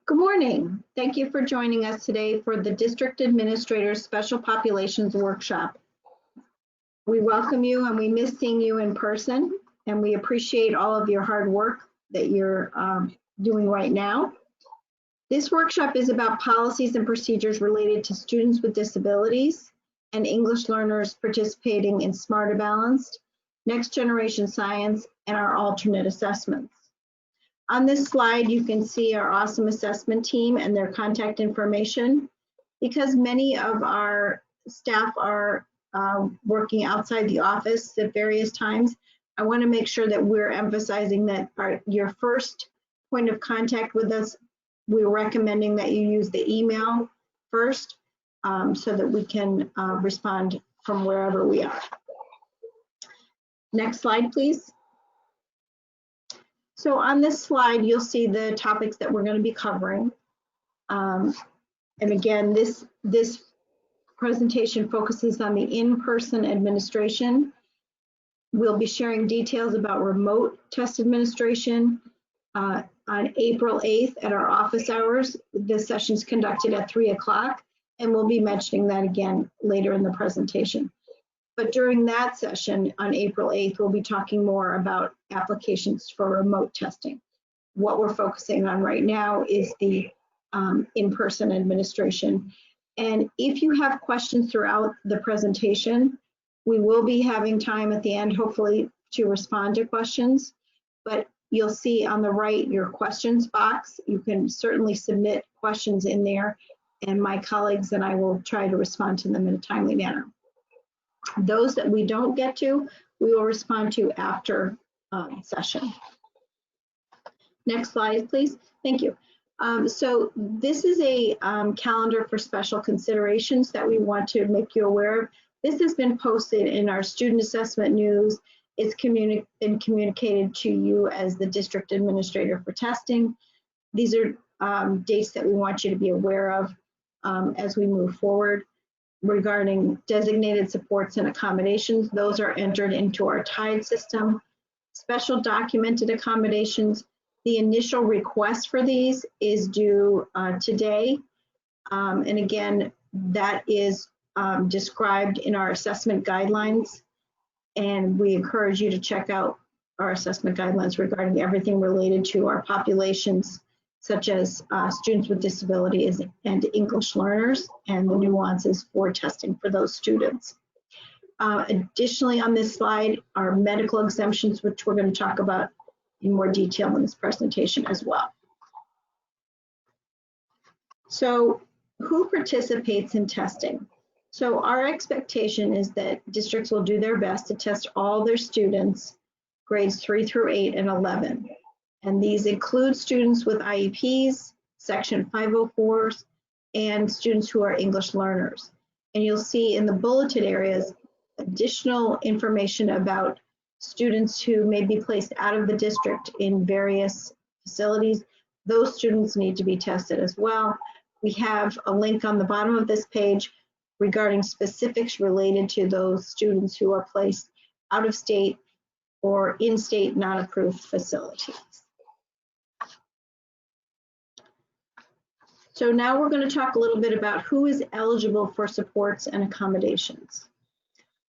Good morning. Thank you for joining us today for the District Administrator's Special Populations Workshop. We welcome you and we miss seeing you in person, and we appreciate all of your hard work that you're doing right now. This workshop is about policies and procedures related to students with disabilities and English learners participating in Smarter Balanced, Next Generation Science, and our alternate assessments. On this slide, you can see our awesome assessment team and their contact information. Because many of our staff are working outside the office at various times, I want to make sure that we're emphasizing that your first point of contact with us, we're recommending that you use the email first so that we can respond from wherever we are. Next slide, please. So on this slide, you'll see the topics that we're going to be covering. And again, this presentation focuses on the in-person administration. We'll be sharing details about remote test administration on April 8th at our office hours. This session is conducted at 3 o'clock, and we'll be mentioning that again later in the presentation. But during that session on April 8th, we'll be talking more about applications for remote testing. What we're focusing on right now is the in-person administration. And if you have questions throughout the presentation, we will be having time at the end, hopefully, to respond to questions. But you'll see on the right your questions box. You can certainly submit questions in there, and my colleagues and I will try to respond to them in a timely manner. Those that we don't get to, we will respond to after session. Next slide, please. Thank you. So this is a calendar for special considerations that we want to make you aware of. This has been posted in our student assessment news. It's been communicated to you as the district administrator for testing. These are dates that we want you to be aware of as we move forward. Regarding designated supports and accommodations, those are entered into our TIDE system. Special documented accommodations, the initial request for these is due today. And again, that is described in our assessment guidelines. And we encourage you to check out our assessment guidelines regarding everything related to our populations, such as students with disabilities and English learners, and the nuances for testing for those students. Additionally, on this slide are medical exemptions, which we're going to talk about in more detail in this presentation as well. So who participates in testing? So our expectation is that districts will do their best to test all their students, grades 3 through 8 and 11. And these include students with IEPs, Section 504s, and students who are English learners. And you'll see in the bulleted areas additional information about students who may be placed out of the district in various facilities. Those students need to be tested as well. We have a link on the bottom of this page regarding specifics related to those students who are placed out of state or in-state non-approved facilities. So now we're going to talk a little bit about who is eligible for supports and accommodations.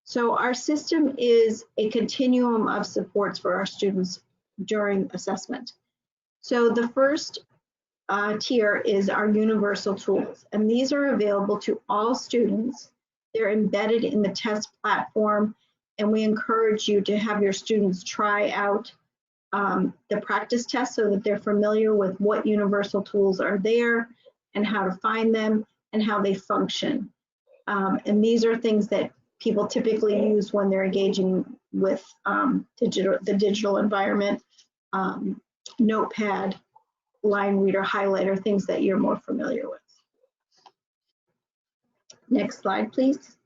So our system is a continuum of supports for our students during assessment. So the first tier is our universal tools, and these are available to all students. They're embedded in the test platform, and we encourage you to have your students try out the practice test so that they're familiar with what universal tools are there and how to find them and how they function. And these are things that people typically use when they're engaging with the digital environment, Notepad, line reader, highlighter, things that you're more familiar with. Next slide, please.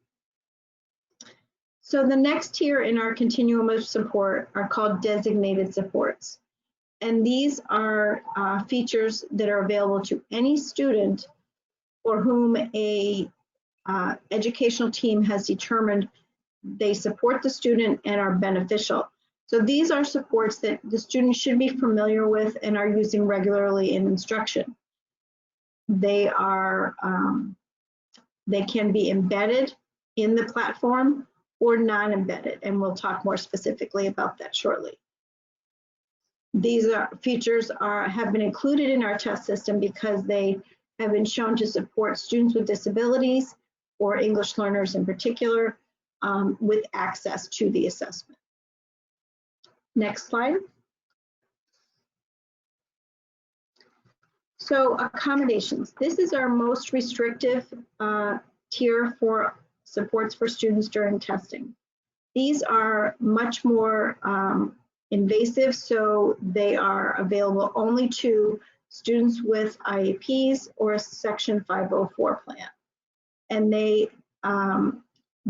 So the next tier in our continuum of support are called designated supports. And these are features that are available to any student for whom a educational team has determined they support the student and are beneficial. So these are supports that the student should be familiar with and are using regularly in instruction. They can be embedded in the platform or non-embedded, and we'll talk more specifically about that shortly. These features have been included in our test system because they have been shown to support students with disabilities or English learners in particular with access to the assessment. Next slide. So accommodations. This is our most restrictive tier for supports for students during testing. These are much more invasive, so they are available only to students with IEPs or a Section 504 plan. And they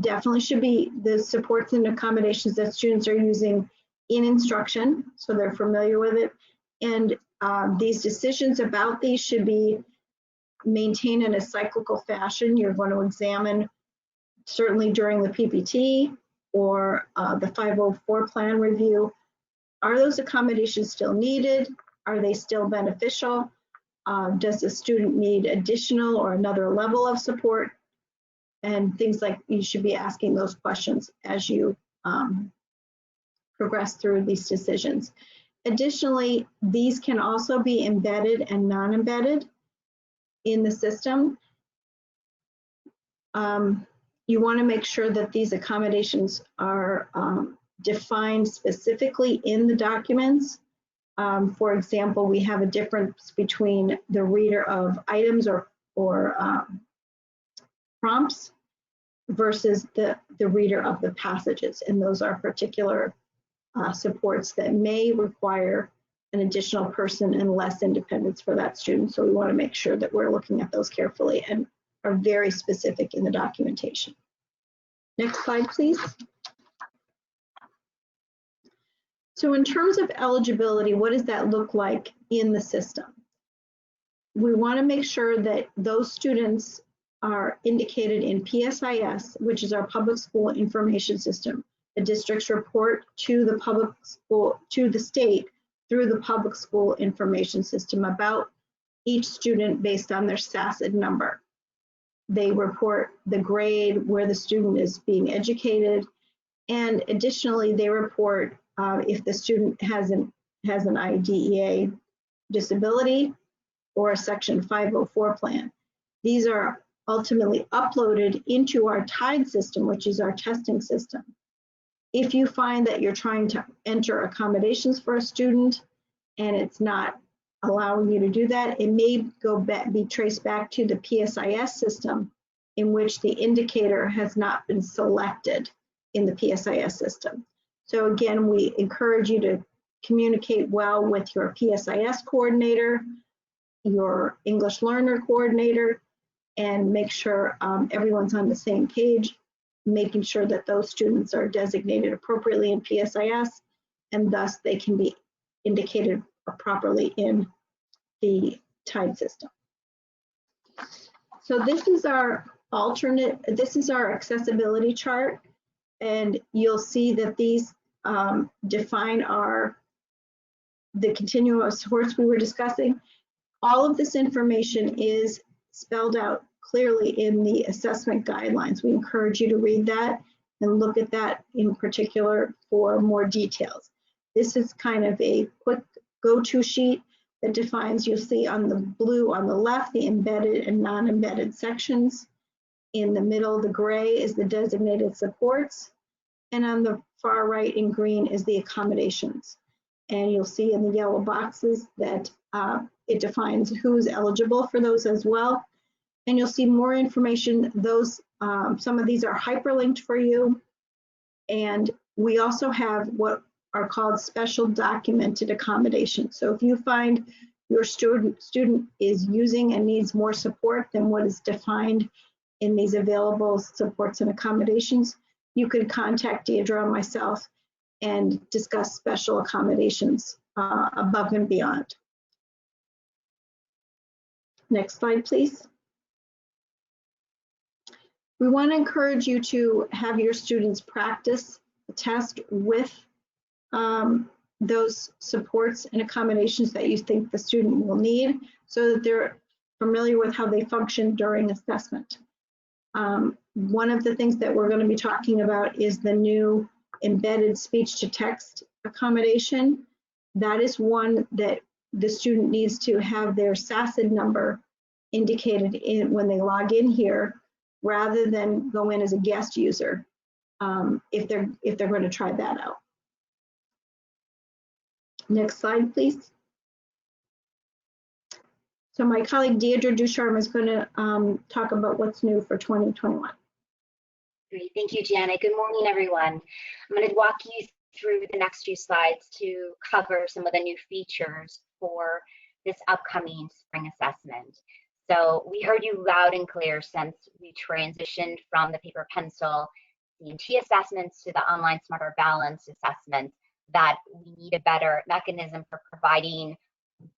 definitely should be the supports and accommodations that students are using in instruction, so they're familiar with it. And these decisions about these should be maintained in a cyclical fashion. You're going to examine, certainly during the PPT or the 504 plan review, are those accommodations still needed? Are they still beneficial? Does the student need additional or another level of support? And things like, you should be asking those questions as you progress through these decisions. Additionally, these can also be embedded and non-embedded in the system. You want to make sure that these accommodations are defined specifically in the documents. For example, we have a difference between the reader of items or prompts versus the reader of the passages, and those are particular supports that may require an additional person and less independence for that student. So we want to make sure that we're looking at those carefully and are very specific in the documentation. Next slide, please. So in terms of eligibility, what does that look like in the system? We want to make sure that those students are indicated in PSIS, which is our public school information system. The districts report to the public school, to the state through the public school information system about each student based on their SASID number. They report the grade where the student is being educated, and additionally they report if the student has an IDEA disability or a Section 504 plan. These are ultimately uploaded into our TIDE system, which is our testing system. If you find that you're trying to enter accommodations for a student and it's not allowing you to do that, it may be traced back to the PSIS system in which the indicator has not been selected in the PSIS system. So again, we encourage you to communicate well with your PSIS coordinator, your English learner coordinator, and make sure everyone's on the same page, making sure that those students are designated appropriately in PSIS, and thus they can be indicated properly in the TIDE system. So this is our accessibility chart, and you'll see that these define the continuum of supports we were discussing. All of this information is spelled out clearly in the assessment guidelines. We encourage you to read that and look at that in particular for more details. This is kind of a quick go-to sheet that defines, you'll see on the blue on the left, the embedded and non-embedded sections. In the middle, the gray is the designated supports. And on the far right in green is the accommodations. And you'll see in the yellow boxes that it defines who's eligible for those as well. And you'll see more information. Those some of these are hyperlinked for you. And we also have what are called special documented accommodations. So if you find your student is using and needs more support than what is defined in these available supports and accommodations, you can contact Deidre or myself and discuss special accommodations above and beyond. Next slide, please. We want to encourage you to have your students practice the test with those supports and accommodations that you think the student will need, so that they're familiar with how they function during assessment. One of the things that we're going to be talking about is the new embedded speech to text accommodation. That is one that the student needs to have their SACID number indicated in when they log in here, rather than go in as a guest user, if they're going to try that out. Next slide, please. So my colleague Deirdre Ducharme is going to talk about what's new for 2021. Great, thank you, Janet. Good morning, everyone. I'm going to walk you through the next few slides to cover some of the new features for this upcoming spring assessment. So we heard you loud and clear since we transitioned from the paper pencil C&T assessments to the online Smarter Balance assessment, that we need a better mechanism for providing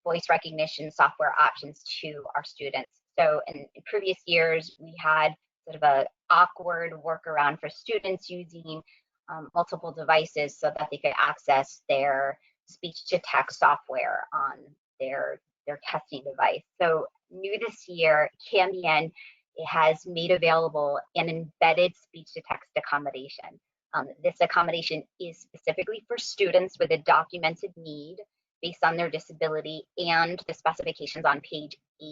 voice recognition software options to our students. So in previous years, we had sort of an awkward workaround for students using multiple devices so that they could access their speech-to-text software on their testing device. So new this year, Cambien has made available an embedded speech-to-text accommodation. This accommodation is specifically for students with a documented need based on their disability and the specifications on page 8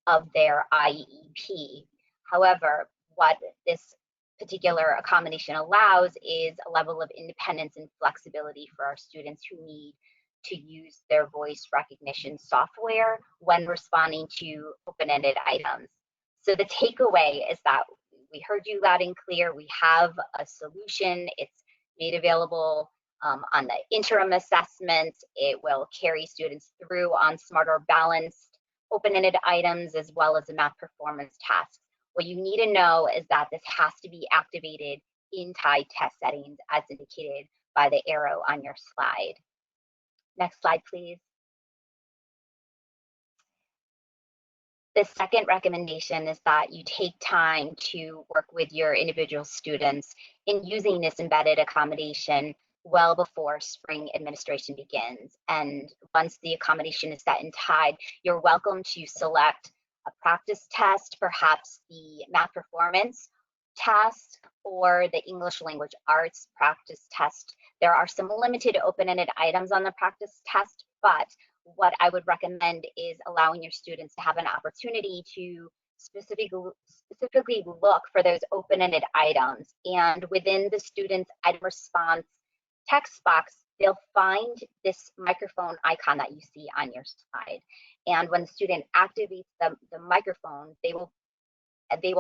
of their IEP. However, what this particular accommodation allows is a level of independence and flexibility for our students who need to use their voice recognition software when responding to open-ended items. So the takeaway is that we heard you loud and clear. We have a solution. It's made available on the interim assessment. It will carry students through on smarter balanced open-ended items as well as the math performance tasks. What you need to know is that this has to be activated in tied test settings as indicated by the arrow on your slide. Next slide, please. The second recommendation is that you take time to work with your individual students in using this embedded accommodation well before spring administration begins. And once the accommodation is set and tied, you're welcome to select a practice test, perhaps the math performance test or the English language arts practice test. There are some limited open-ended items on the practice test, but what I would recommend is allowing your students to have an opportunity to specifically look for those open-ended items. And within the student's item response text box, they'll find this microphone icon that you see on your slide. And when the student activates the microphone, they will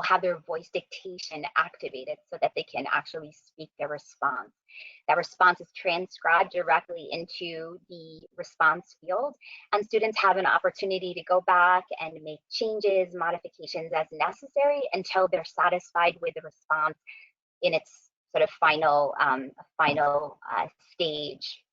have their voice dictation activated so that they can actually speak their response. That response is transcribed directly into the response field, and students have an opportunity to go back and make changes, modifications as necessary until they're satisfied with the response in its sort of final stage.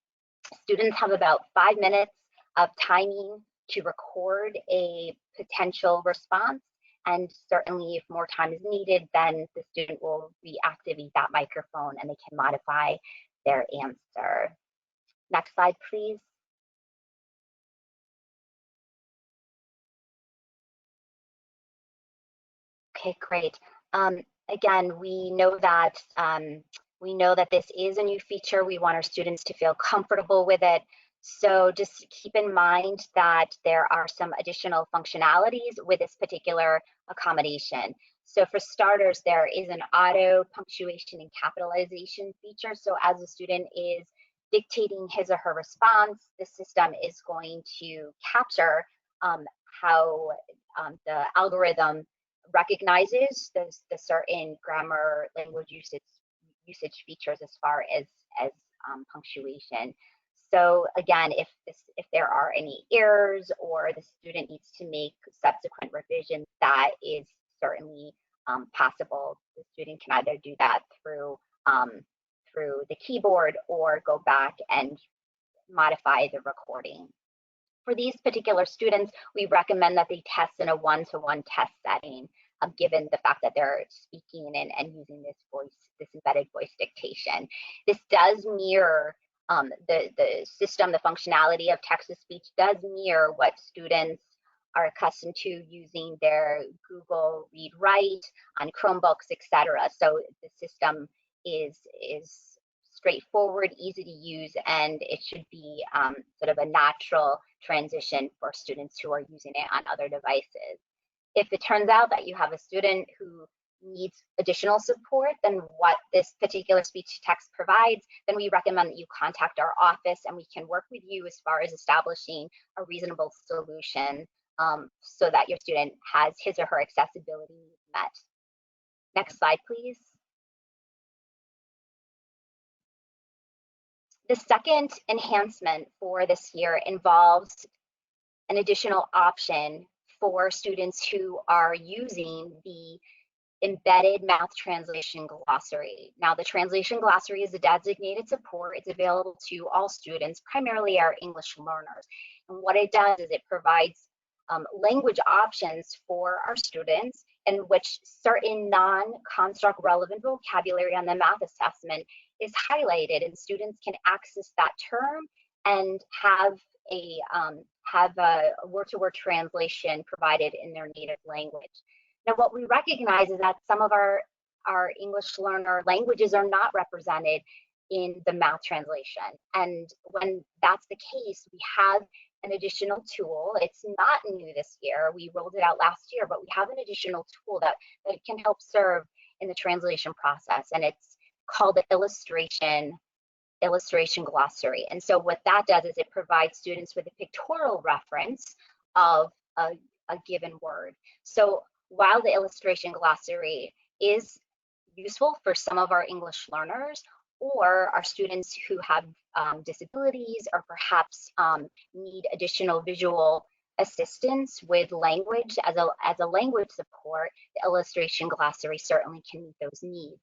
Students have about 5 minutes of timing to record a potential response. And certainly if more time is needed, then the student will reactivate that microphone and they can modify their answer. Next slide, please. Okay, great. Again, we know that this is a new feature. We want our students to feel comfortable with it. So just keep in mind that there are some additional functionalities with this particular accommodation. So for starters, there is an auto punctuation and capitalization feature. So as a student is dictating his or her response, the system is going to capture how the algorithm recognizes the certain grammar language usage features as far as punctuation. So again, if there are any errors or the student needs to make subsequent revisions, that is certainly possible. The student can either do that through the keyboard or go back and modify the recording. For these particular students, we recommend that they test in a one-to-one test setting, given the fact that they're speaking and using this embedded voice dictation. This does mirror the system, the functionality of text-to-speech does mirror what students are accustomed to using their Google Read Write on Chromebooks, etc. So the system is straightforward, easy to use, and it should be sort of a natural transition for students who are using it on other devices. If it turns out that you have a student who needs additional support than what this particular speech to text provides, then we recommend that you contact our office and we can work with you as far as establishing a reasonable solution so that your student has his or her accessibility needs met. Next slide, please. The second enhancement for this year involves an additional option for students who are using the embedded math translation glossary. Now, the translation glossary is a designated support. It's available to all students, primarily our English learners. And what it does is it provides language options for our students in which certain non-construct relevant vocabulary on the math assessment is highlighted, and students can access that term and have a word-to-word translation provided in their native language. Now, what we recognize is that some of our English learner languages are not represented in the math translation. And when that's the case, we have an additional tool. It's not new this year. We rolled it out last year, but we have an additional tool that can help serve in the translation process. And it's called the illustration glossary. And so what that does is it provides students with a pictorial reference of a given word. So while the illustration glossary is useful for some of our English learners or our students who have disabilities or perhaps need additional visual assistance with language as a language support, the illustration glossary certainly can meet those needs.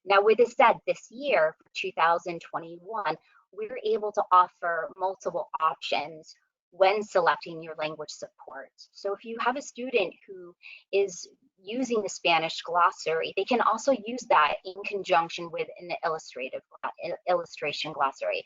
Now, with this said, this year, for 2021, we were able to offer multiple options when selecting your language support. So if you have a student who is using the Spanish glossary, they can also use that in conjunction with an illustration glossary.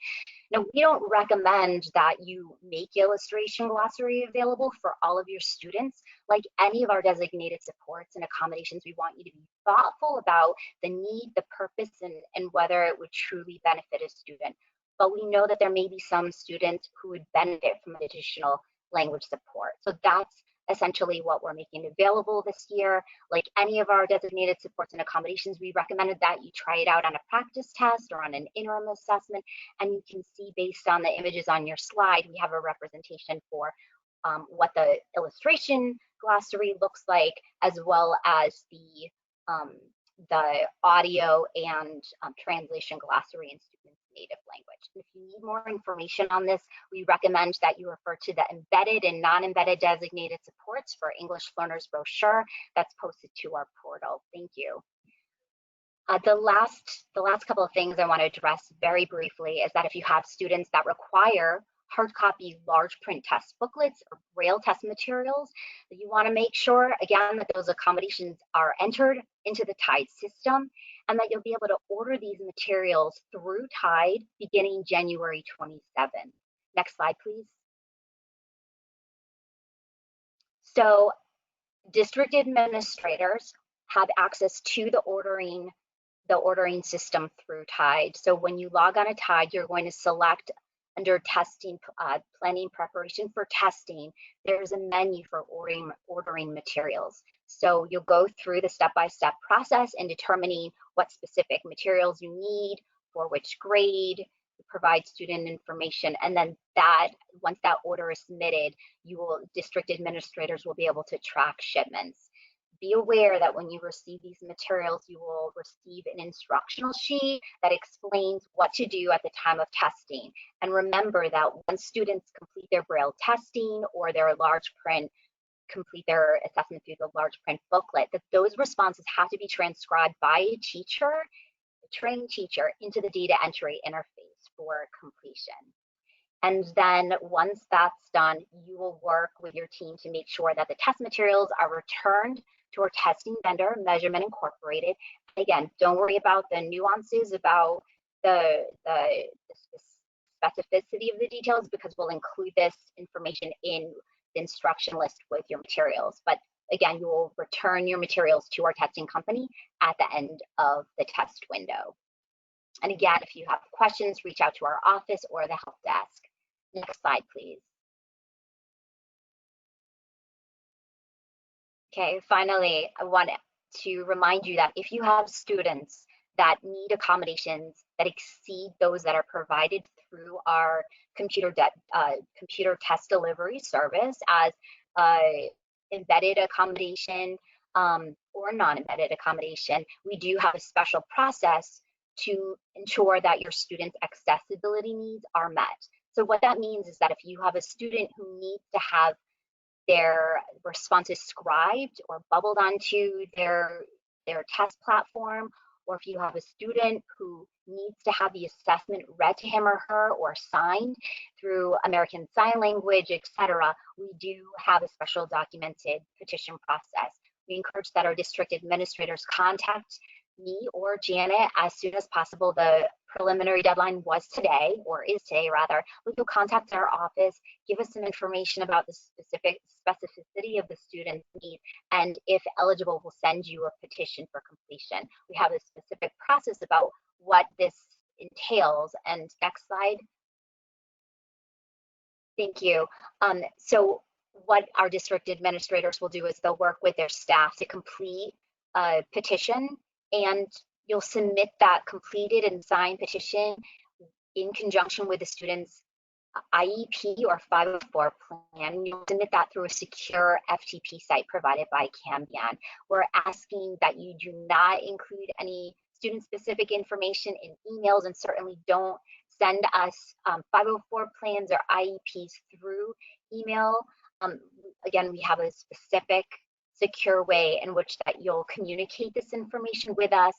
Now, we don't recommend that you make illustration glossary available for all of your students. Like any of our designated supports and accommodations, we want you to be thoughtful about the need, the purpose, and whether it would truly benefit a student. But we know that there may be some students who would benefit from additional language support. So that's essentially what we're making available this year. Like any of our designated supports and accommodations, we recommended that you try it out on a practice test or on an interim assessment. And you can see based on the images on your slide, we have a representation for what the illustration glossary looks like, as well as the audio and translation glossary in students' native language. And if you need more information on this, we recommend that you refer to the embedded and non-embedded designated supports for English learners brochure that's posted to our portal. Thank you. The last couple of things I want to address very briefly is that if you have students that require hard copy large print test booklets or Braille test materials, that you want to make sure, again, that those accommodations are entered into the TIDE system and that you'll be able to order these materials through TIDE beginning January 27. Next slide, please. So district administrators have access to the ordering system through TIDE. So when you log on to TIDE, you're going to select under testing, planning preparation for testing, there's a menu for ordering materials. So you'll go through the step-by-step process in determining what specific materials you need, for which grade, provide student information, and then once that order is submitted, district administrators will be able to track shipments. Be aware that when you receive these materials, you will receive an instructional sheet that explains what to do at the time of testing. And remember that once students complete their Braille testing or their large print, complete their assessment through the large print booklet, that those responses have to be transcribed by a teacher, a trained teacher, into the data entry interface for completion. And then once that's done, you will work with your team to make sure that the test materials are returned to our testing vendor, Measurement Incorporated. Again, don't worry about the nuances about the specificity of the details, because we'll include this information in the instruction list with your materials. But again, you will return your materials to our testing company at the end of the test window. And again, if you have questions, reach out to our office or the help desk. Next slide, please. Okay, finally, I want to remind you that if you have students that need accommodations that exceed those that are provided through our computer test delivery service as embedded accommodation or non-embedded accommodation, we do have a special process to ensure that your students' accessibility needs are met. So what that means is that if you have a student who needs to have their responses scribed or bubbled onto their test platform, or if you have a student who needs to have the assessment read to him or her or signed through American Sign Language, etc., we do have a special documented petition process. We encourage that our district administrators contact me or Janet as soon as possible. The preliminary deadline was today, or is today rather. We will contact our office, give us some information about the specificity of the student's need, and if eligible, we'll send you a petition for completion. We have a specific process about what this entails. And next slide. Thank you. So what our district administrators will do is they'll work with their staff to complete a petition, and you'll submit that completed and signed petition in conjunction with the student's IEP or 504 plan. You'll submit that through a secure FTP site provided by Cambion. We're asking that you do not include any student-specific information in emails, and certainly don't send us 504 plans or IEPs through email. Again, we have a specific secure way in which that you'll communicate this information with us.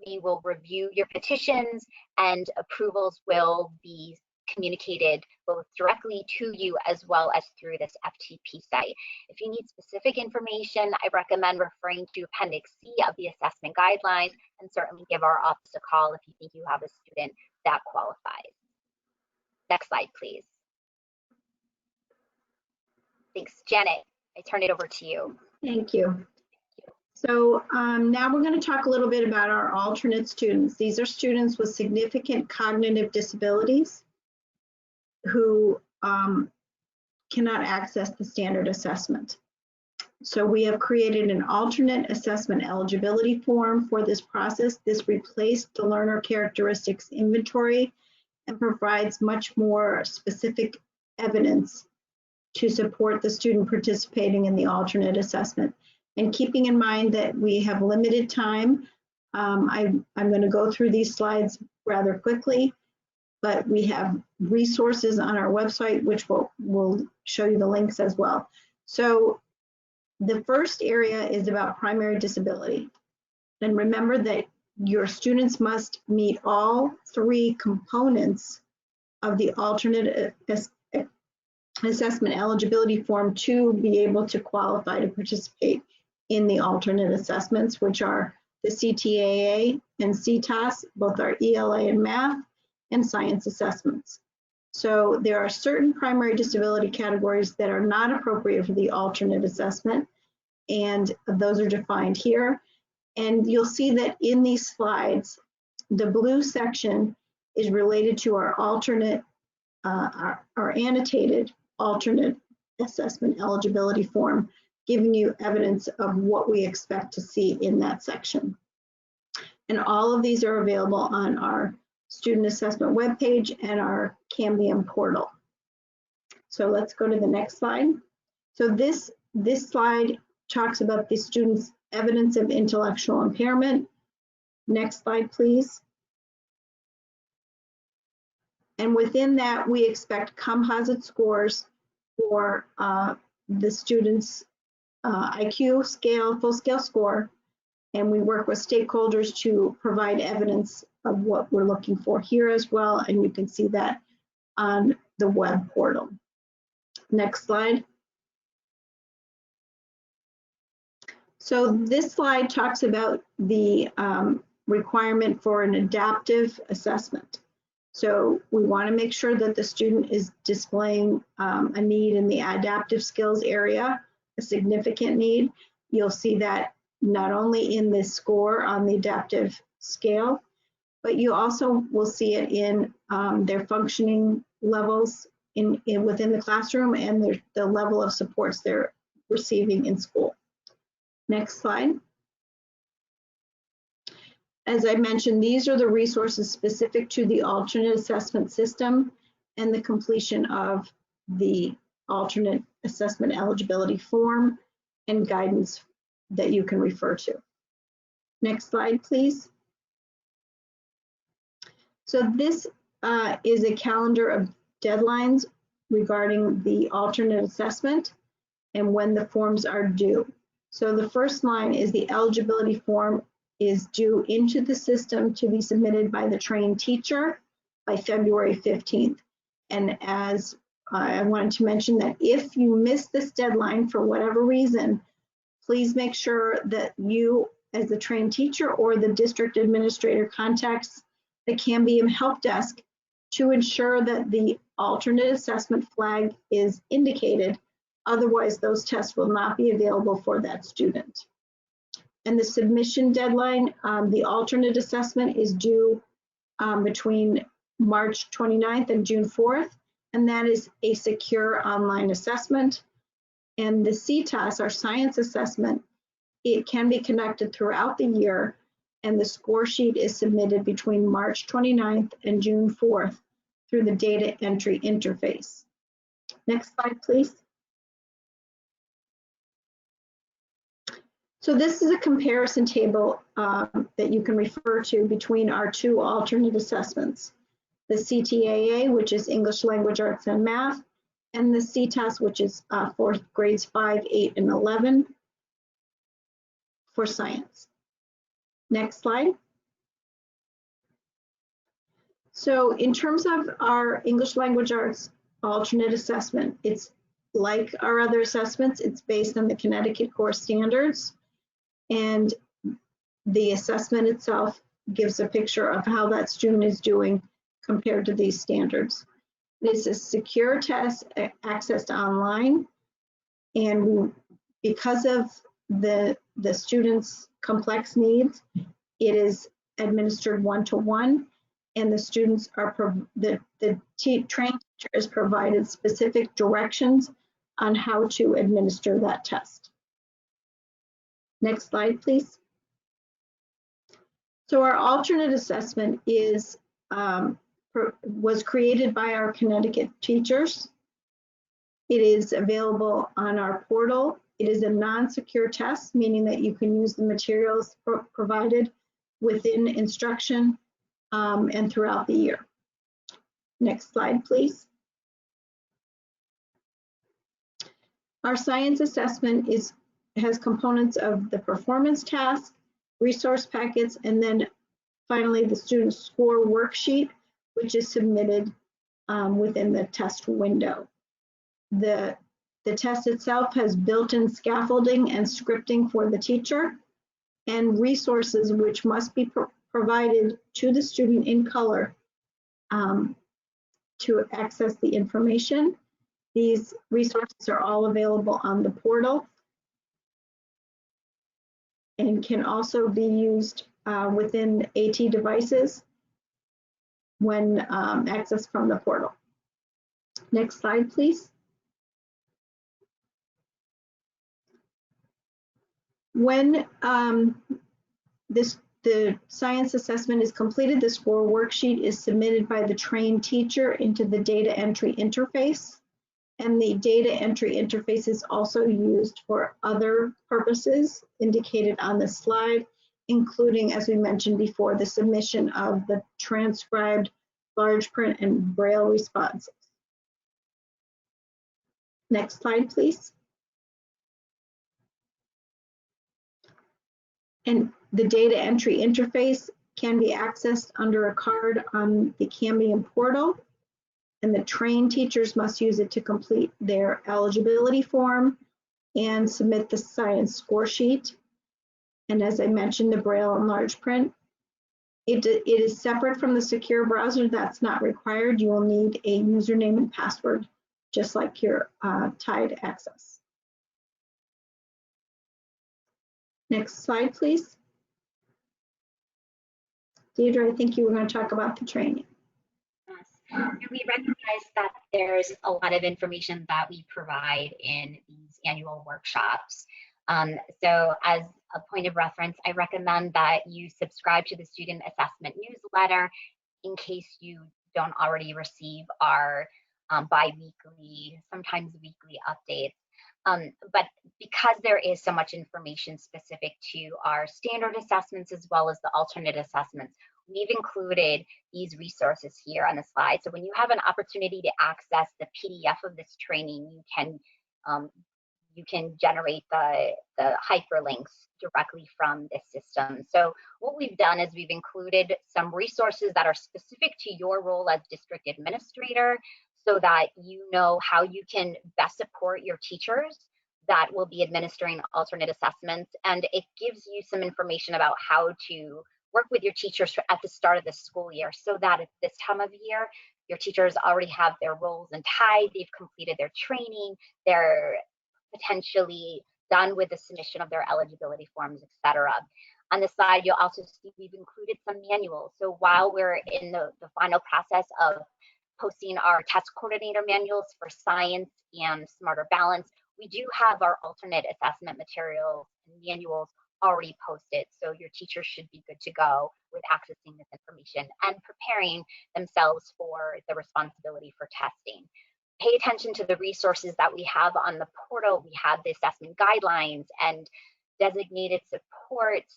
We will review your petitions, and approvals will be communicated both directly to you as well as through this FTP site. If you need specific information, I recommend referring to Appendix C of the assessment guidelines, and certainly give our office a call if you think you have a student that qualifies. Next slide, please. Thanks. Janet, I turn it over to you. Thank you. So now we're going to talk a little bit about our alternate students. These are students with significant cognitive disabilities who cannot access the standard assessment. So we have created an alternate assessment eligibility form for this process. This replaced the learner characteristics inventory and provides much more specific evidence to support the student participating in the alternate assessment. And keeping in mind that we have limited time, I'm going to go through these slides rather quickly, but we have resources on our website which will show you the links as well. So the first area is about primary disability. And remember that your students must meet all three components of the alternate assessment eligibility form to be able to qualify to participate in the alternate assessments, which are the CTAA and CTAS, both are ELA and math, and science assessments. So there are certain primary disability categories that are not appropriate for the alternate assessment, and those are defined here. And you'll see that in these slides, the blue section is related to our alternate, our annotated alternate assessment eligibility form, giving you evidence of what we expect to see in that section. And all of these are available on our student assessment webpage and our Cambion portal. So let's go to the next slide. So this slide talks about the student's evidence of intellectual impairment. Next slide, please. And within that, we expect composite scores for the student's IQ scale, full scale score, and we work with stakeholders to provide evidence of what we're looking for here as well, and you can see that on the web portal. Next slide. So this slide talks about the requirement for an adaptive assessment. So we want to make sure that the student is displaying a need in the adaptive skills area, a significant need. You'll see that not only in the score on the adaptive scale, but you also will see it in their functioning levels within the classroom and the level of supports they're receiving in school. Next slide. As I mentioned, these are the resources specific to the alternate assessment system and the completion of the alternate assessment eligibility form and guidance that you can refer to. Next slide, please. So this is a calendar of deadlines regarding the alternate assessment and when the forms are due. So the first line is the eligibility form is due into the system to be submitted by the trained teacher by February 15th. And as I wanted to mention that if you miss this deadline for whatever reason, please make sure that you as the trained teacher or the district administrator contacts the Cambium help desk to ensure that the alternate assessment flag is indicated. Otherwise, those tests will not be available for that student. And the submission deadline, the alternate assessment is due between March 29th and June 4th, and that is a secure online assessment. And the CTAS, our science assessment, it can be conducted throughout the year, and the score sheet is submitted between March 29th and June 4th through the data entry interface. Next slide, please. So this is a comparison table that you can refer to between our two alternate assessments. The CTAA, which is English Language Arts and Math, and the CTAS, which is for grades 5, 8, and 11 for science. Next slide. So in terms of our English Language Arts alternate assessment, it's like our other assessments, it's based on the Connecticut Core Standards. And the assessment itself gives a picture of how that student is doing compared to these standards. This is a secure test accessed online, and because of the student's complex needs, it is administered one-to-one, and the students are trained teacher is provided specific directions on how to administer that test. Next slide, please. So our alternate assessment was created by our Connecticut teachers. It is available on our portal. It is a non-secure test, meaning that you can use the materials provided within instruction and throughout the year. Next slide, please. Our science assessment has components of the performance task, resource packets, and then finally the student score worksheet, which is submitted within the test window. The test itself has built-in scaffolding and scripting for the teacher and resources which must be provided to the student in color to access the information. These resources are all available on the portal and can also be used within AT devices when accessed from the portal. Next slide, please. When the science assessment is completed, the score worksheet is submitted by the trained teacher into the data entry interface. And the data entry interface is also used for other purposes indicated on this slide, including, as we mentioned before, the submission of the transcribed large print and Braille responses. Next slide, please. And the data entry interface can be accessed under a card on the Cambium portal, and the trained teachers must use it to complete their eligibility form and submit the science score sheet. And as I mentioned, the Braille and large print. It is separate from the secure browser. That's not required. You will need a username and password, just like your Tide Access. Next slide, please. Deidre, I think you were going to talk about the training. We recognize that there's a lot of information that we provide in these annual workshops. So as a point of reference, I recommend that you subscribe to the Student Assessment newsletter in case you don't already receive our bi-weekly, sometimes weekly updates. But because there is so much information specific to our standard assessments as well as the alternate assessments, we've included these resources here on the slide. So when you have an opportunity to access the PDF of this training, you can generate the hyperlinks directly from this system. So what we've done is we've included some resources that are specific to your role as district administrator, so that you know how you can best support your teachers that will be administering alternate assessments. And it gives you some information about how to work with your teachers at the start of the school year, so that at this time of year, your teachers already have their roles in Tide, they've completed their training, they're potentially done with the submission of their eligibility forms, etc. On the slide, you'll also see we've included some manuals. So while we're in the final process of posting our test coordinator manuals for science and Smarter Balance, we do have our alternate assessment materials and manuals already posted. So your teachers should be good to go with accessing this information and preparing themselves for the responsibility for testing. Pay attention to the resources that we have on the portal. We have the assessment guidelines and designated supports,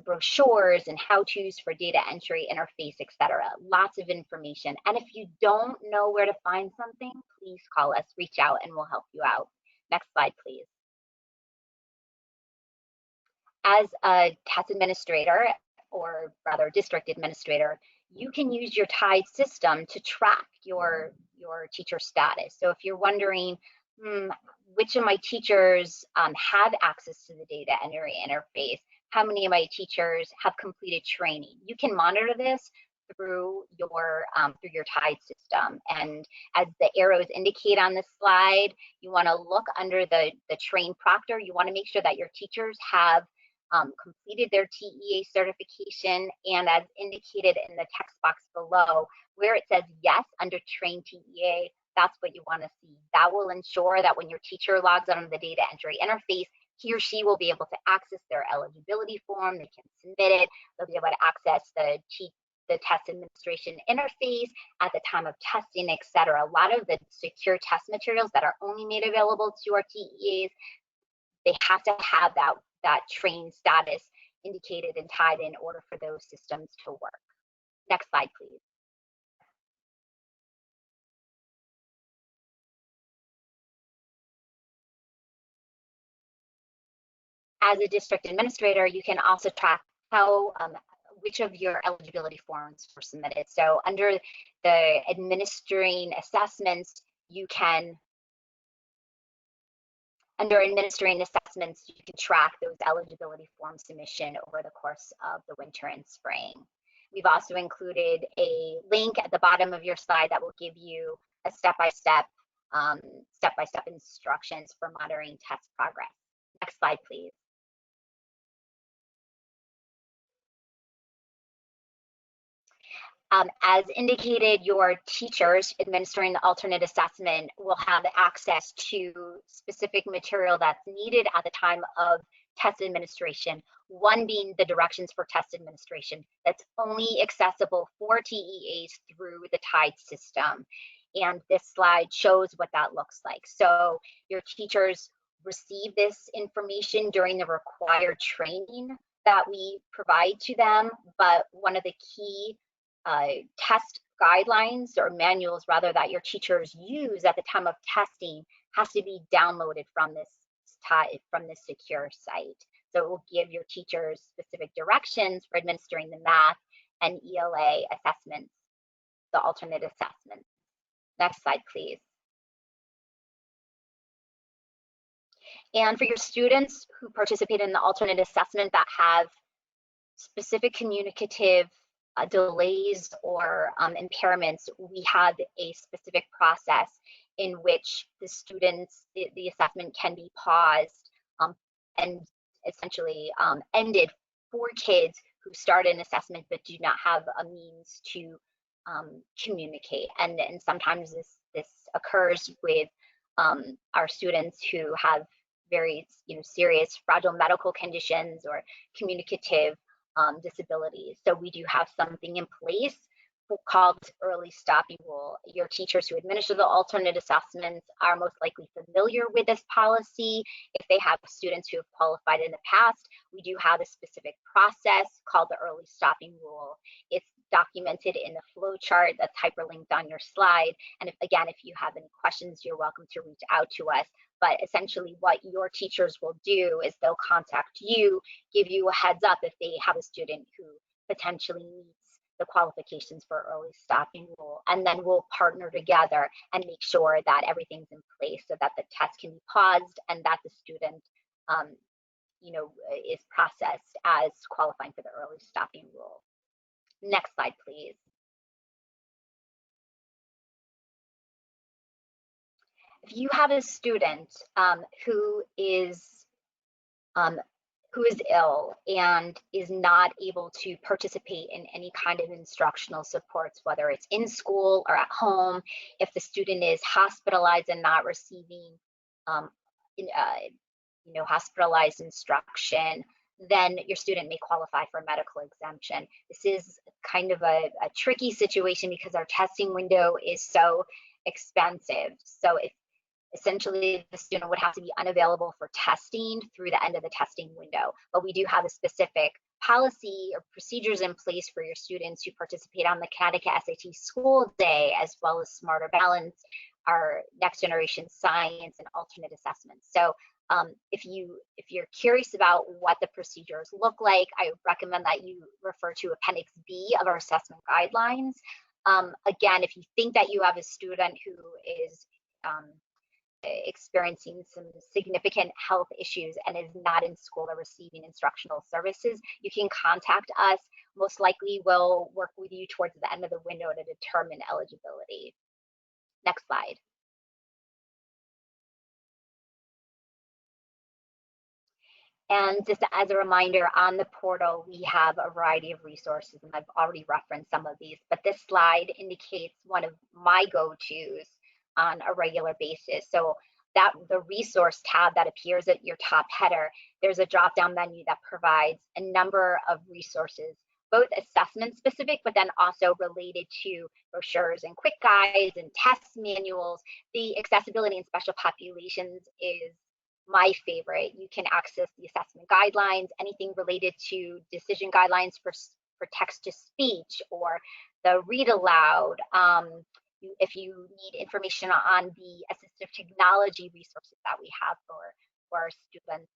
brochures and how-tos for data entry, interface, etc. Lots of information. And if you don't know where to find something, please call us, reach out, and we'll help you out. Next slide, please. As a test administrator, or rather district administrator, you can use your Tide system to track your teacher status. So if you're wondering, which of my teachers have access to the data entry interface, how many of my teachers have completed training, you can monitor this through your Tide system. And as the arrows indicate on this slide, you want to look under the train proctor. You want to make sure that your teachers have completed their TEA certification, and as indicated in the text box below, where it says yes under train TEA, that's what you want to see. That will ensure that when your teacher logs on the data entry interface, he or she will be able to access their eligibility form, they can submit it, they'll be able to access the test administration interface at the time of testing, etc. A lot of the secure test materials that are only made available to our TEAs, they have to have that train status indicated in Tide in order for those systems to work. Next slide, please. As a district administrator, you can also track how which of your eligibility forms were submitted. So under the administering assessments, you can track those eligibility form submission over the course of the winter and spring. We've also included a link at the bottom of your slide that will give you a step-by-step instructions for monitoring test progress. Next slide, please. As indicated, your teachers administering the alternate assessment will have access to specific material that's needed at the time of test administration. One being the directions for test administration that's only accessible for TEAs through the Tide system. And this slide shows what that looks like. So your teachers receive this information during the required training that we provide to them, but one of the key test guidelines or manuals rather that your teachers use at the time of testing has to be downloaded from this secure site. So it will give your teachers specific directions for administering the math and ELA assessments, the alternate assessments. Next slide, please. And for your students who participate in the alternate assessment that have specific communicative delays or impairments, we have a specific process in which the students, the assessment can be paused and essentially ended for kids who start an assessment but do not have a means to communicate. And sometimes this occurs with our students who have very serious fragile medical conditions or communicative disabilities. So we do have something in place called early stopping rule. Your teachers who administer the alternate assessments are most likely familiar with this policy. If they have students who have qualified in the past, we do have a specific process called the early stopping rule. It's documented in the flow chart that's hyperlinked on your slide. And if you have any questions, you're welcome to reach out to us. But essentially what your teachers will do is they'll contact you, give you a heads up if they have a student who potentially meets the qualifications for early stopping rule, and then we'll partner together and make sure that everything's in place so that the test can be paused and that the student is processed as qualifying for the early stopping rule. Next slide, please. If you have a student who is ill and is not able to participate in any kind of instructional supports, whether it's in school or at home, if the student is hospitalized and not receiving hospitalized instruction, then your student may qualify for medical exemption. This is kind of a tricky situation because our testing window is so expensive. So if essentially the student would have to be unavailable for testing through the end of the testing window. But we do have a specific policy or procedures in place for your students who participate on the Connecticut SAT School Day, as well as Smarter Balance, our next generation science and alternate assessments. So if you're curious about what the procedures look like, I recommend that you refer to Appendix B of our assessment guidelines. Again, if you think that you have a student who is experiencing some significant health issues and is not in school or receiving instructional services, you can contact us. Most likely we'll work with you towards the end of the window to determine eligibility. Next slide. And just as a reminder, on the portal, we have a variety of resources, and I've already referenced some of these, but this slide indicates one of my go-tos on a regular basis. So that the resource tab that appears at your top header, there's a drop-down menu that provides a number of resources, both assessment specific, but then also related to brochures and quick guides and test manuals. The accessibility and special populations is my favorite. You can access the assessment guidelines, anything related to decision guidelines for text to speech or the read aloud. If you need information on the assistive technology resources that we have for our students,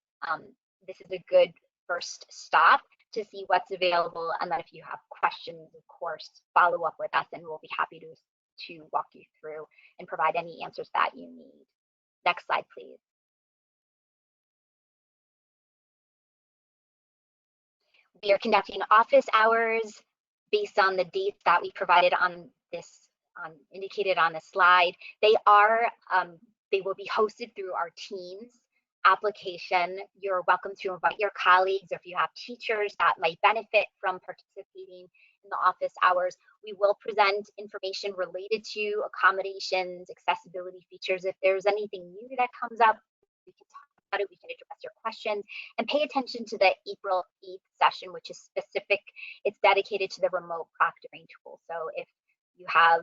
this is a good first stop to see what's available. And then if you have questions, of course, follow up with us and we'll be happy to walk you through and provide any answers that you need. Next slide, please. We are conducting office hours based on the dates that we provided on this, indicated on the slide. They will be hosted through our Teams application. You're welcome to invite your colleagues, or if you have teachers that might benefit from participating in the office hours. We will present information related to accommodations, accessibility features. If there's anything new that comes up, we can talk about it, we can address your questions, and pay attention to the April 8th session, which is specific. It's dedicated to the remote proctoring tool. So if you have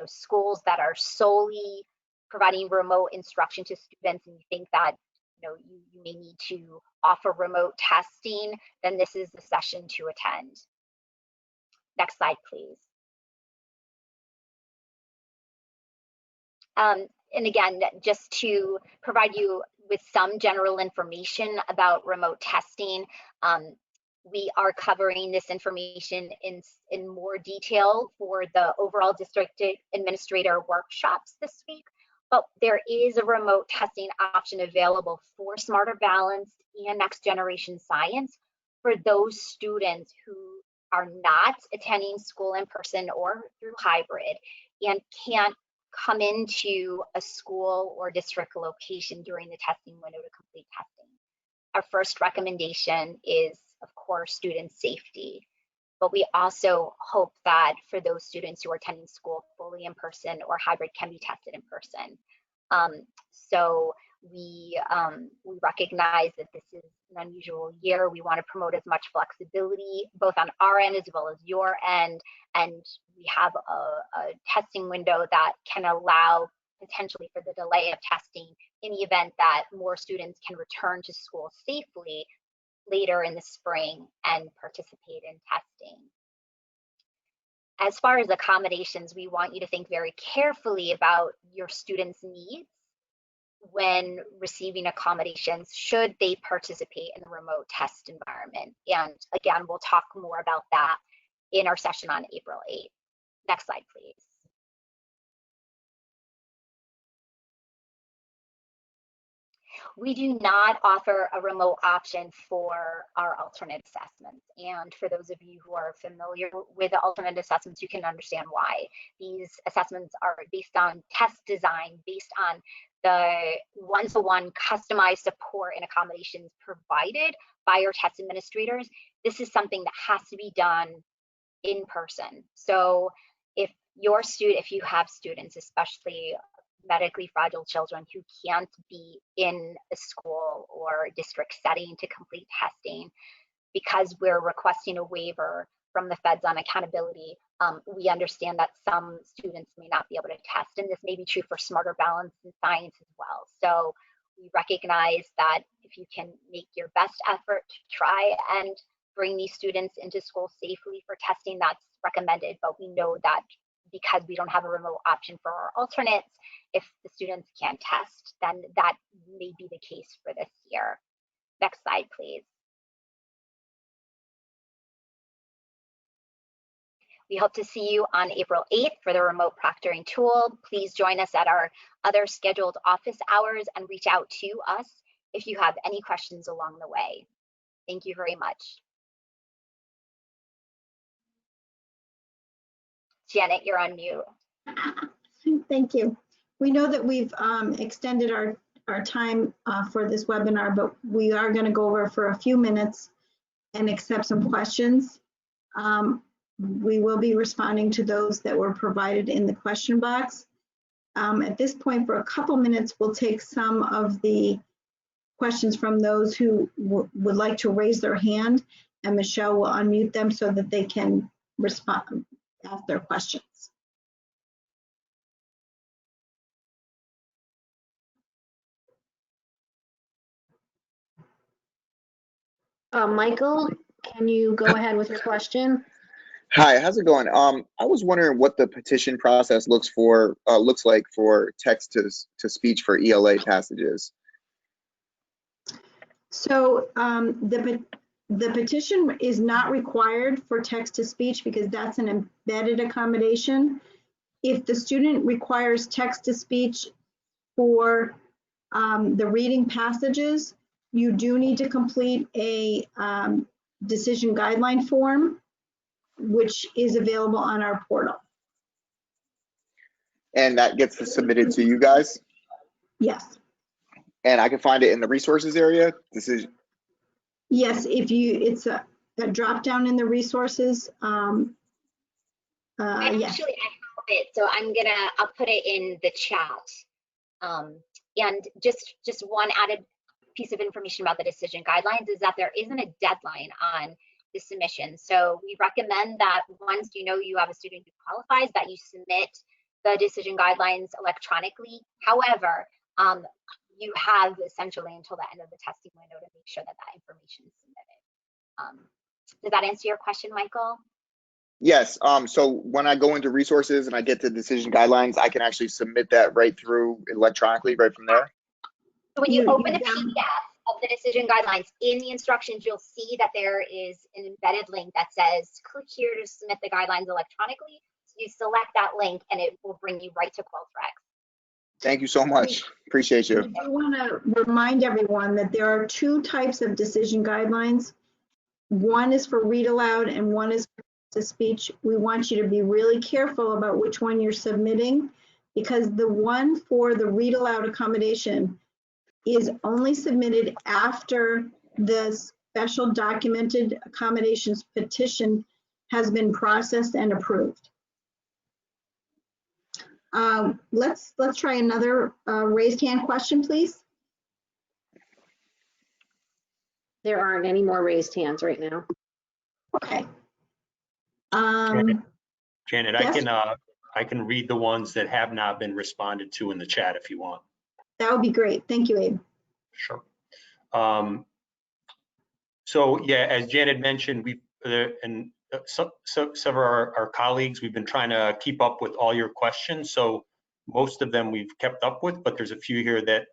schools that are solely providing remote instruction to students and you think that you may need to offer remote testing, then this is the session to attend. Next slide, please. And again, just to provide you with some general information about remote testing, we are covering this information in more detail for the overall district administrator workshops this week, but there is a remote testing option available for Smarter Balanced and Next Generation Science. for those students who are not attending school in person or through hybrid and can't come into a school or district location during the testing window to complete testing. Our first recommendation is, of course, student safety, but we also hope that for those students who are attending school fully in person or hybrid can be tested in person. So we recognize that this is an unusual year. We want to promote as much flexibility, both on our end as well as your end. And we have a testing window that can allow potentially for the delay of testing in the event that more students can return to school safely later in the spring and participate in testing. As far as accommodations, we want you to think very carefully about your students' needs when receiving accommodations should they participate in the remote test environment. And again, we'll talk more about that in our session on April 8th. Next slide, please. We do not offer a remote option for our alternate assessments. And for those of you who are familiar with the alternate assessments, you can understand why. These assessments are based on test design, based on the one-to-one customized support and accommodations provided by our test administrators. This is something that has to be done in person. So if you have students, especially medically fragile children who can't be in a school or district setting to complete testing, because we're requesting a waiver from the feds on accountability, we understand that some students may not be able to test, and this may be true for smarter balance and science as well. So we recognize that if you can make your best effort to try and bring these students into school safely for testing, that's recommended, but we know that because we don't have a remote option for our alternates, if the students can't test, then that may be the case for this year. Next slide, please. We hope to see you on April 8th for the remote proctoring tool. Please join us at our other scheduled office hours and reach out to us if you have any questions along the way. Thank you very much. Janet, you're on mute. Thank you. We know that we've extended our time for this webinar, but we are going to go over for a few minutes and accept some questions. We will be responding to those that were provided in the question box. At this point, for a couple minutes, we'll take some of the questions from those who would like to raise their hand, and Michelle will unmute them so that they can respond, ask their questions. Michael, can you go ahead with your question? Hi, how's it going? I was wondering what the petition process looks like for text to speech for ELA passages. So the petition is not required for text to speech because that's an embedded accommodation. If the student requires text to speech for the reading passages, you do need to complete a decision guideline form, which is available on our portal. And that gets submitted to you guys? Yes. And I can find it in the resources area? Yes, it's a drop down in the resources. Actually, I have it, so I'll put it in the chat. And just one added piece of information about the decision guidelines is that there isn't a deadline on the submission. So we recommend that once you know you have a student who qualifies, that you submit the decision guidelines electronically. However, you have essentially until the end of the testing window to make sure that that information is submitted. Does that answer your question, Michael? Yes. So when I go into resources and I get the decision guidelines, I can actually submit that right through electronically right from there? So when you open the PDF of the decision guidelines, in the instructions, you'll see that there is an embedded link that says, click here to submit the guidelines electronically. So you select that link and it will bring you right to Qualtrics. Thank you so much. Appreciate you. I want to remind everyone that there are two types of decision guidelines. one is for read aloud and one is for text-to-speech. We want you to be really careful about which one you're submitting, because the one for the read aloud accommodation is only submitted after the special documented accommodations petition has been processed and approved. Let's try another raised hand question, please. There aren't any more raised hands right now. Okay. Janet, Yes? I can read the ones that have not been responded to in the chat if you want. That would be great. Thank you, Abe. Sure. So yeah, as Janet mentioned, some of our colleagues, we've been trying to keep up with all your questions. So most of them we've kept up with, but there's a few here that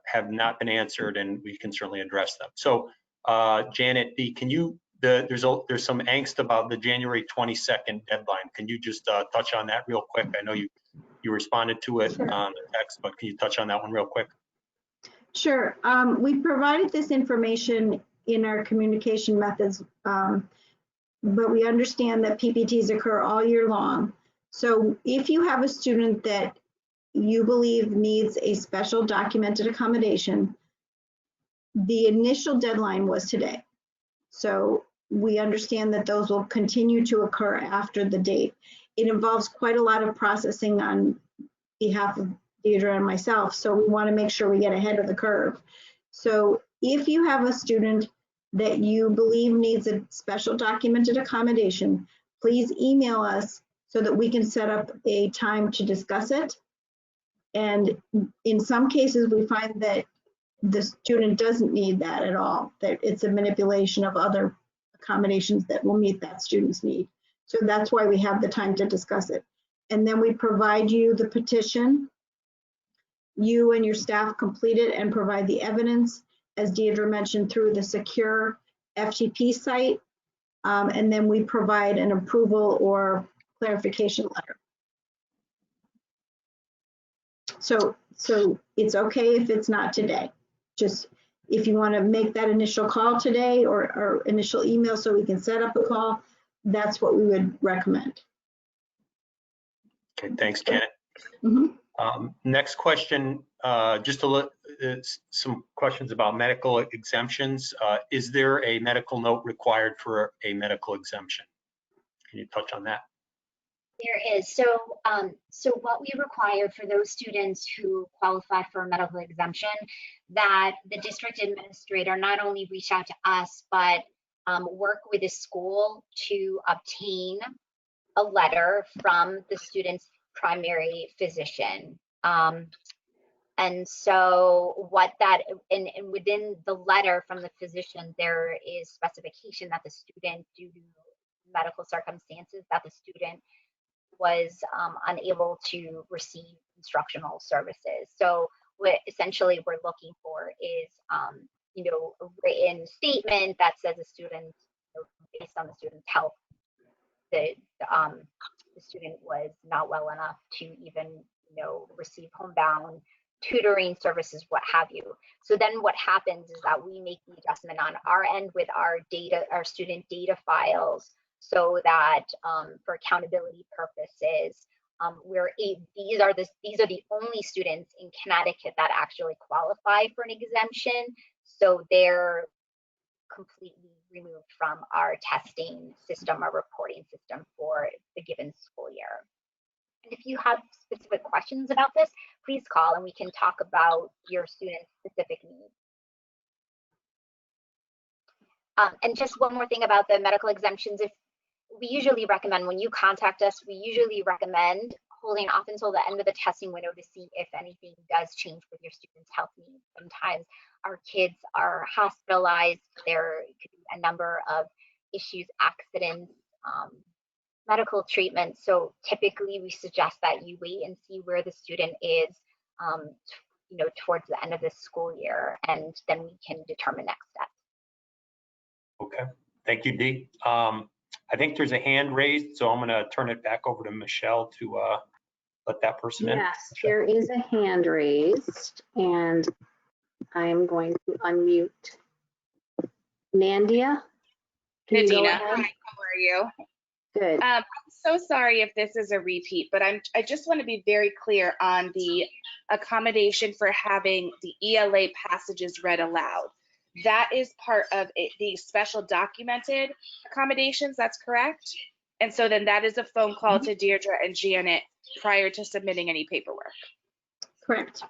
have not been answered, and we can certainly address them. So Janet, there's some angst about the January 22nd deadline. Can you just touch on that real quick? I know you responded to it Sure. on the text, but can you touch on that one real quick? Sure. We provided this information in our communication methods, but we understand that PPTs occur all year long. So if you have a student that you believe needs a special documented accommodation, the initial deadline was today. So we understand that those will continue to occur after the date. It involves quite a lot of processing on behalf of Deidre and myself, so we want to make sure we get ahead of the curve. So if you have a student that you believe needs a special documented accommodation, please email us so that we can set up a time to discuss it. And in some cases, we find that the student doesn't need that at all, that it's a manipulation of other accommodations that will meet that student's need. So that's why we have the time to discuss it. And then we provide you the petition. You and your staff complete it and provide the evidence, as Deidre mentioned, through the secure FTP site. And then we provide an approval or clarification letter. So it's okay if it's not today. Just if you want to make that initial call today or initial email so we can set up a call, that's what we would recommend. Okay, thanks, Janet. Mm-hmm. Next question, just to look, some questions about medical exemptions. Is there a medical note required for a medical exemption? Can you touch on that? There is. So what we require for those students who qualify for a medical exemption, that the district administrator not only reach out to us, but work with the school to obtain a letter from the student's primary physician. And so what that, and within the letter from the physician, there is specification that the student, due to medical circumstances, that the student was unable to receive instructional services. So what essentially we're looking for is, a written statement that says the student, based on the student's health, the student was not well enough to even, receive homebound tutoring services, what have you. So then what happens is that we make the adjustment on our end with our data, our student data files, so that for accountability purposes, these are the only students in Connecticut that actually qualify for an exemption. So they're completely removed from our testing system, our reporting system for the given school year. And if you have specific questions about this, please call and we can talk about your student's specific needs. And just one more thing about the medical exemptions, if we usually recommend, when you contact us, we usually recommend holding off until the end of the testing window to see if anything does change with your student's health needs. Sometimes our kids are hospitalized. There could be a number of issues, accidents, medical treatment. So typically we suggest that you wait and see where the student is, towards the end of this school year, and then we can determine next steps. Okay, thank you, Dee. I think there's a hand raised, so I'm going to turn it back over to Michelle to let that person in. Yes, there is a hand raised, and I am going to unmute Nandia? Can you go Nadina, ahead? hi, how are you? Good. I'm so sorry if this is a repeat, but I just want to be very clear on the accommodation for having the ELA passages read aloud. That is part of the special documented accommodations, that's correct? And so then that is a phone call to Deirdre and Janet prior to submitting any paperwork. Correct.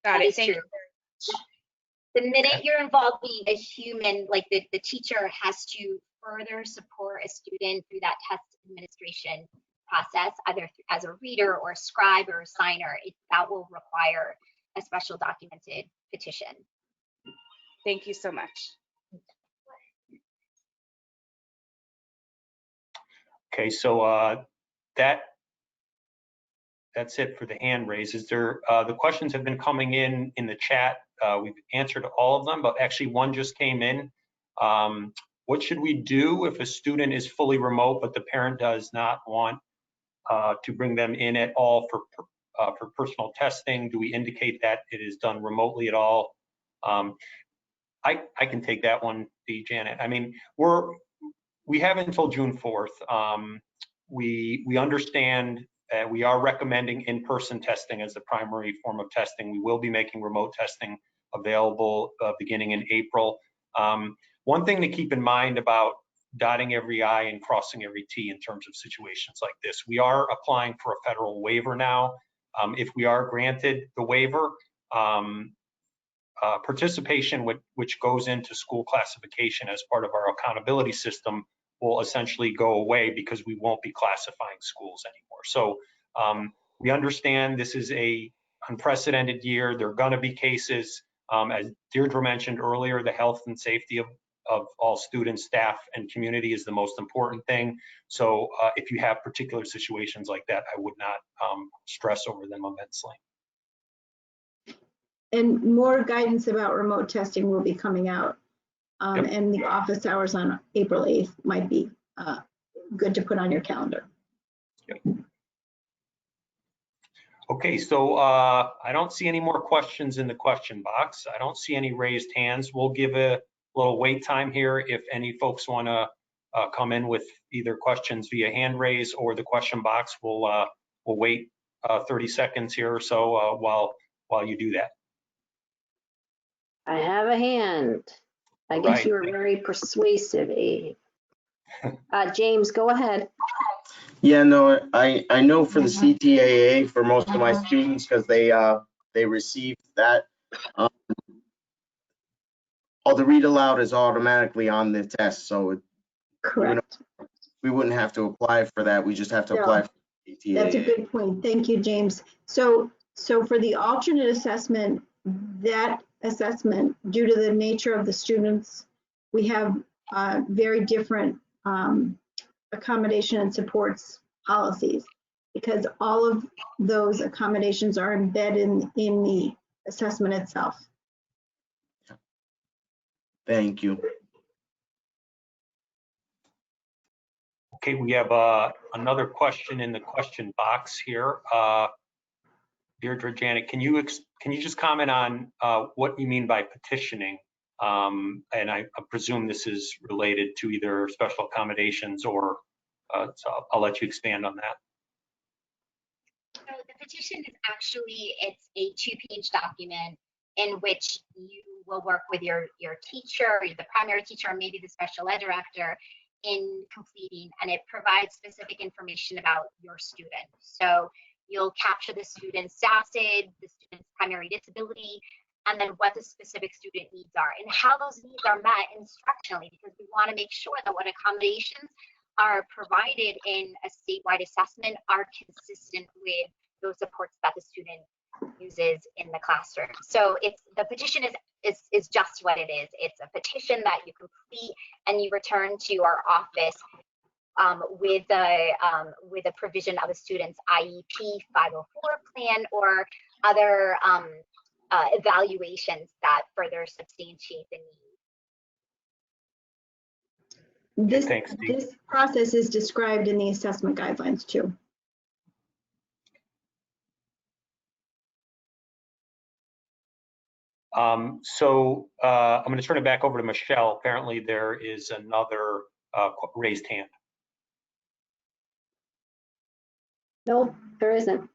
Got That it, is thank true. you. The minute you're involving a human, like the teacher has to further support a student through that test administration process, either as a reader or a scribe or a signer, that will require a special documented petition. Thank you so much. Okay, so that's it for the hand raises. The questions have been coming in the chat. We've answered all of them, but actually one just came in. What should we do if a student is fully remote, but the parent does not want to bring them in at all for personal testing? Do we indicate that it is done remotely at all? I can take that one, Janet. I mean, we have until June 4th. We understand that we are recommending in-person testing as the primary form of testing. We will be making remote testing available beginning in April. One thing to keep in mind about dotting every I and crossing every T in terms of situations like this, we are applying for a federal waiver now. If we are granted the waiver, participation which goes into school classification as part of our accountability system will essentially go away because we won't be classifying schools anymore. So we understand this is a unprecedented year. There are going to be cases. As Deirdre mentioned earlier, the health and safety of all students, staff, and community is the most important thing. So if you have particular situations like that, I would not stress over them immensely. And more guidance about remote testing will be coming out. Yep. And the office hours on April 8th might be good to put on your calendar. Yep. Okay, so I don't see any more questions in the question box. I don't see any raised hands. We'll give a little wait time here if any folks want to come in with either questions via hand raise or the question box. We'll wait 30 seconds here or so while you do that. I have a hand. I guess Right. you were very persuasive, Abe. James, go ahead. Yeah, no, I know for the CTAA for most of my students because they receive that. All the read aloud is automatically on the test, so Correct. we wouldn't have to apply for that. We just have to No. apply for CTAA. That's a good point. Thank you, James. So for the alternate assessment, that assessment, due to the nature of the students, we have very different accommodation and supports policies because all of those accommodations are embedded in the assessment itself. Thank you. Okay, we have another question in the question box here. Deirdre, Janet, can you just comment on what you mean by petitioning? And I presume this is related to either special accommodations or, so I'll let you expand on that. So the petition is actually, it's a 2-page document in which you will work with your teacher, the primary teacher, or maybe the special ed director in completing, and it provides specific information about your student. So you'll capture the student's SASD, the student's primary disability, and then what the specific student needs are and how those needs are met instructionally, because we want to make sure that what accommodations are provided in a statewide assessment are consistent with those supports that the student uses in the classroom. So the petition is just what it is. It's a petition that you complete and you return to our office with a provision of a student's IEP 504 plan or other evaluations that further substantiate the need. Thanks, Steve. This process is described in the assessment guidelines too. I'm going to turn it back over to Michelle. Apparently there is another raised hand. Nope, there isn't.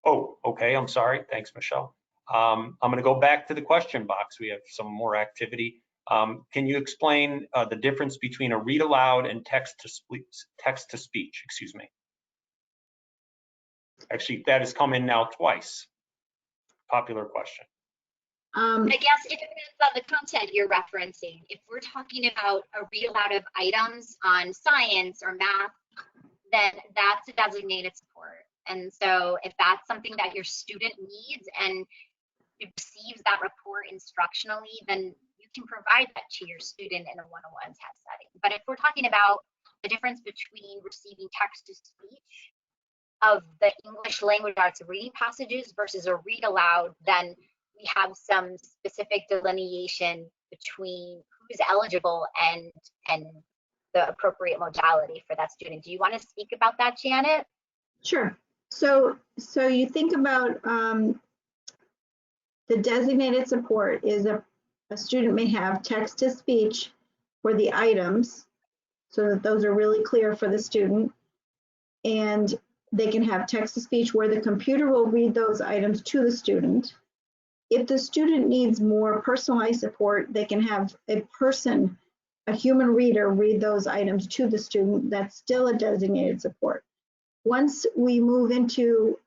Oh, okay, I'm sorry. Thanks, Michelle. I'm going to go back to the question box. We have some more activity. Can you explain the difference between a read aloud and text to speech, excuse me? Actually, that has come in now twice. Popular question. I guess it depends on the content you're referencing. If we're talking about a read aloud of items on science or math, then that's a designated support. And so if that's something that your student needs and receives that report instructionally, then you can provide that to your student in a one-on-one test setting. But if we're talking about the difference between receiving text to speech of the English language arts reading passages versus a read aloud, then we have some specific delineation between who's eligible and the appropriate modality for that student. Do you want to speak about that, Janet? Sure. So you think about the designated support is a student may have text to speech for the items so that those are really clear for the student. And they can have text to speech where the computer will read those items to the student. If the student needs more personalized support, they can have a human reader read those items to the student. That's still a designated support. Once we move into,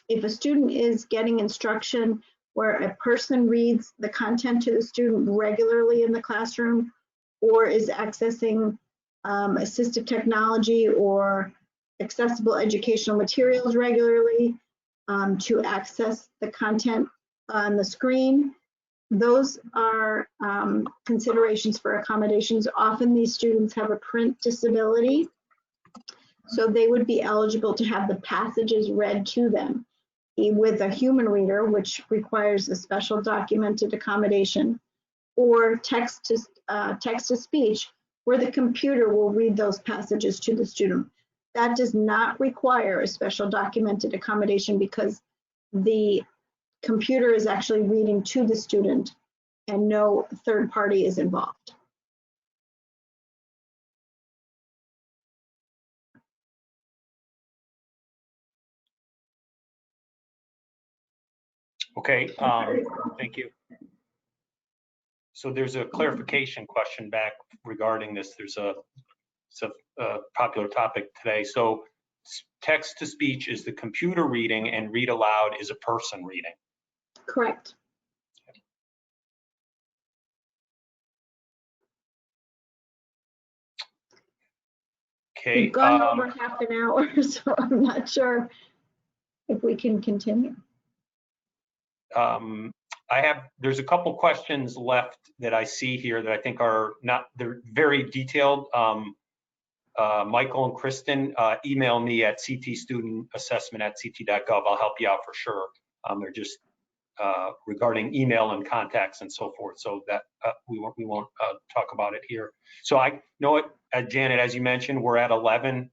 if a student is getting instruction where a person reads the content to the student regularly in the classroom or is accessing assistive technology or accessible educational materials regularly to access the content on the screen, those are considerations for accommodations. Often these students have a print disability, so they would be eligible to have the passages read to them with a human reader, which requires a special documented accommodation, or text to speech, where the computer will read those passages to the student. That does not require a special documented accommodation because the computer is actually reading to the student and no third party is involved. Okay, thank you. So there's a clarification question back regarding this. It's a popular topic today. So text to speech is the computer reading and read aloud is a person reading. Correct. Okay. We've gone over half an hour, so I'm not sure if we can continue. There's a couple questions left that I see here that I think are they're very detailed. Michael and Kristen, email me at ctstudentassessment@ct.gov. I'll help you out for sure. They're just regarding email and contacts and so forth. So that we won't talk about it here. So I know it, Janet, as you mentioned, we're at 11.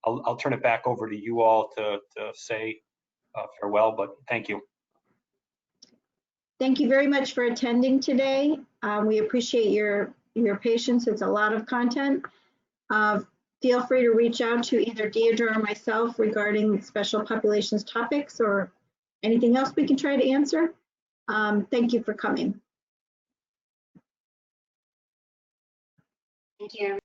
I'll turn it back over to you all to say farewell, but thank you. Thank you very much for attending today. We appreciate your patience. It's a lot of content. Feel free to reach out to either Deidre or myself regarding special populations topics or anything else we can try to answer. Thank you for coming. Thank you, everyone.